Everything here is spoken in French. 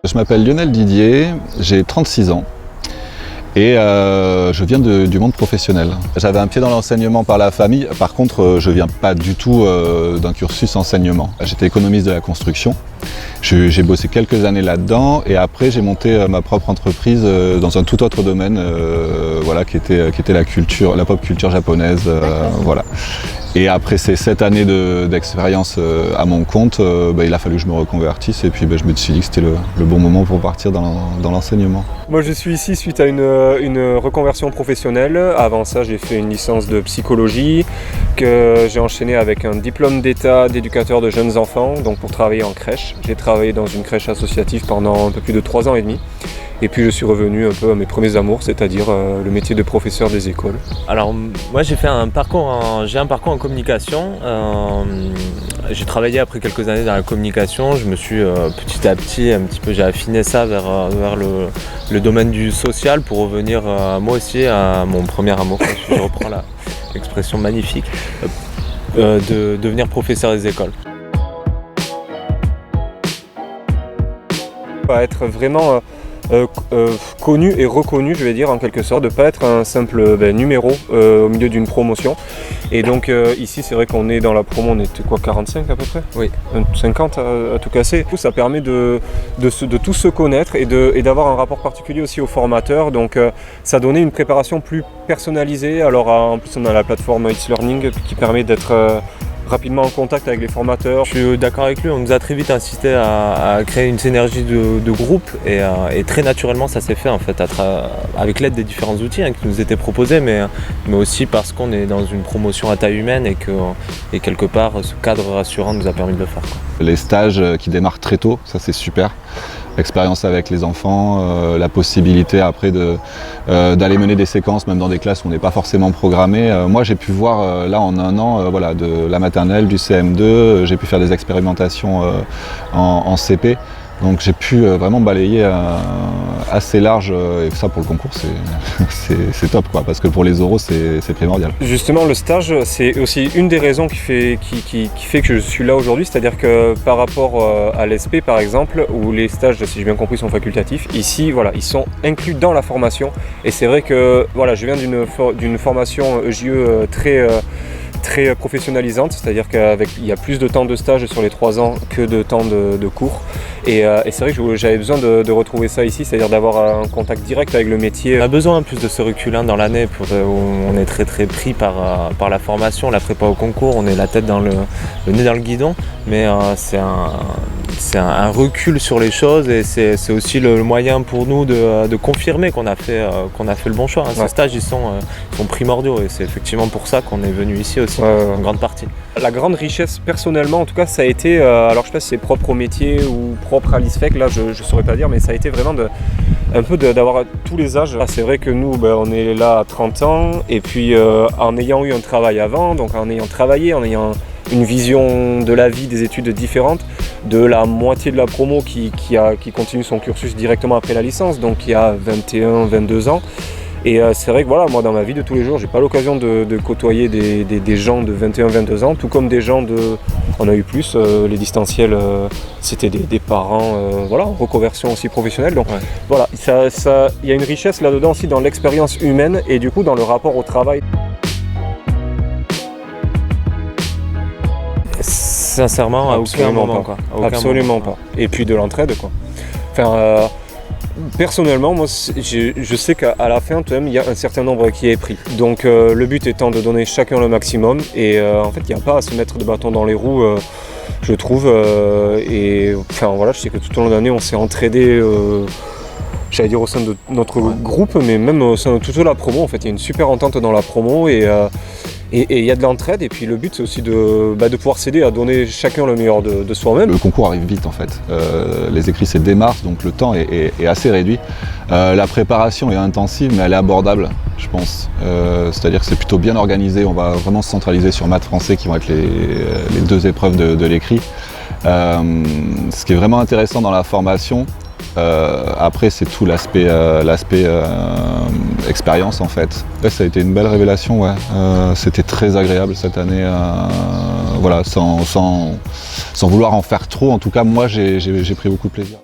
Je m'appelle Lionel Didier, j'ai 36 ans et je viens du monde professionnel. J'avais un pied dans l'enseignement par la famille, par contre je viens pas du tout d'un cursus enseignement. J'étais économiste de la construction, j'ai bossé quelques années là-dedans et après j'ai monté ma propre entreprise dans un tout autre domaine voilà, qui était la pop culture japonaise. Voilà. Et après ces 7 années d'expérience à mon compte, il a fallu que je me reconvertisse et puis je me suis dit que c'était le bon moment pour partir dans l'enseignement. Moi je suis ici suite à une reconversion professionnelle. Avant ça j'ai fait une licence de psychologie que j'ai enchaîné avec un diplôme d'état d'éducateur de jeunes enfants, donc pour travailler en crèche. J'ai travaillé dans une crèche associative pendant un peu plus de 3 ans et demi. Et puis je suis revenu un peu à mes premiers amours, c'est-à-dire le métier de professeur des écoles. Alors moi j'ai un parcours en communication. J'ai travaillé après quelques années dans la communication. Je me suis petit à petit j'ai affiné ça vers le domaine du social pour revenir moi aussi à mon premier amour. Je reprends l'expression magnifique de devenir professeur des écoles. Être vraiment connu et reconnu, je vais dire en quelque sorte, de ne pas être un simple numéro au milieu d'une promotion. Et donc ici c'est vrai qu'on est dans la promo, on était quoi, 45 à peu près ? Oui. 50 à tout casser. Ça permet de tous se connaître et d'avoir un rapport particulier aussi aux formateurs. Donc ça donnait une préparation plus personnalisée. Alors en plus on a la plateforme It's Learning qui permet d'être rapidement en contact avec les formateurs. Je suis d'accord avec lui, on nous a très vite incité à créer une synergie de groupe et très naturellement ça s'est fait en fait avec l'aide des différents outils qui nous étaient proposés, mais aussi parce qu'on est dans une promotion à taille humaine et quelque part ce cadre rassurant nous a permis de le faire. Les stages qui démarrent très tôt, ça c'est super. L'expérience avec les enfants, la possibilité après d'aller mener des séquences même dans des classes où on n'est pas forcément programmé. Moi j'ai pu voir là en un an voilà, de la maternelle, du CM2, j'ai pu faire des expérimentations en CP. Donc j'ai pu vraiment balayer assez large et ça pour le concours c'est top quoi, parce que pour les oraux c'est primordial. Justement le stage c'est aussi une des raisons qui fait que je suis là aujourd'hui, c'est-à-dire que par rapport à l'ESP par exemple, où les stages si j'ai bien compris sont facultatifs, ici voilà, ils sont inclus dans la formation et c'est vrai que voilà, je viens d'une formation EJE très professionnalisante, c'est-à-dire qu'il y a plus de temps de stage sur les 3 ans que de temps de cours. Et c'est vrai que j'avais besoin de retrouver ça ici, c'est-à-dire d'avoir un contact direct avec le métier. On a besoin en plus de ce recul dans l'année, où on est très très pris par la formation, la prépa au concours, on est la tête le nez dans le guidon, mais c'est un recul sur les choses et c'est aussi le moyen pour nous de confirmer qu'on a fait le bon choix. Ces stages ils sont primordiaux et c'est effectivement pour ça qu'on est venu ici aussi, en grande partie. La grande richesse personnellement en tout cas ça a été, alors je sais pas si c'est propre au métier ou propre à l'ISFEC, là je saurais pas dire, mais ça a été vraiment d'avoir tous les âges. Là, c'est vrai que nous on est là à 30 ans et puis en ayant eu un travail avant, donc en ayant travaillé, en ayant une vision de la vie, des études différentes, de la moitié de la promo qui continue son cursus directement après la licence, donc il y a 21, 22 ans. Et c'est vrai que voilà, moi dans ma vie de tous les jours, j'ai pas l'occasion de côtoyer des gens de 21, 22 ans, tout comme des gens on a eu plus, les distanciels, c'était des parents, voilà, en reconversion aussi professionnelle. Donc voilà, il y a une richesse là-dedans aussi dans l'expérience humaine et du coup dans le rapport au travail. Sincèrement, à aucun moment quoi. Absolument pas. Et puis de l'entraide quoi. Enfin, personnellement, moi, je sais qu'à la fin, tout de même, il y a un certain nombre qui est pris. Donc, le but étant de donner chacun le maximum. Et en fait, il n'y a pas à se mettre de bâton dans les roues, je trouve. Et enfin, voilà, je sais que tout au long de l'année, on s'est entraidé, j'allais dire au sein de notre groupe, mais même au sein de toute la promo. En fait, il y a une super entente dans la promo et il y a de l'entraide. Et puis, le but, c'est aussi de pouvoir s'aider à donner chacun le meilleur de soi-même. Le concours arrive vite en fait. Les écrits c'est dès mars, donc le temps est assez réduit. La préparation est intensive, mais elle est abordable, je pense. C'est-à-dire que c'est plutôt bien organisé. On va vraiment se centraliser sur maths français qui vont être les 2 épreuves de l'écrit. Ce qui est vraiment intéressant dans la formation, après c'est tout l'aspect expérience en fait. Ouais, ça a été une belle révélation, ouais. C'était très agréable cette année. voilà, sans vouloir en faire trop. En tout cas, moi, j'ai pris beaucoup de plaisir.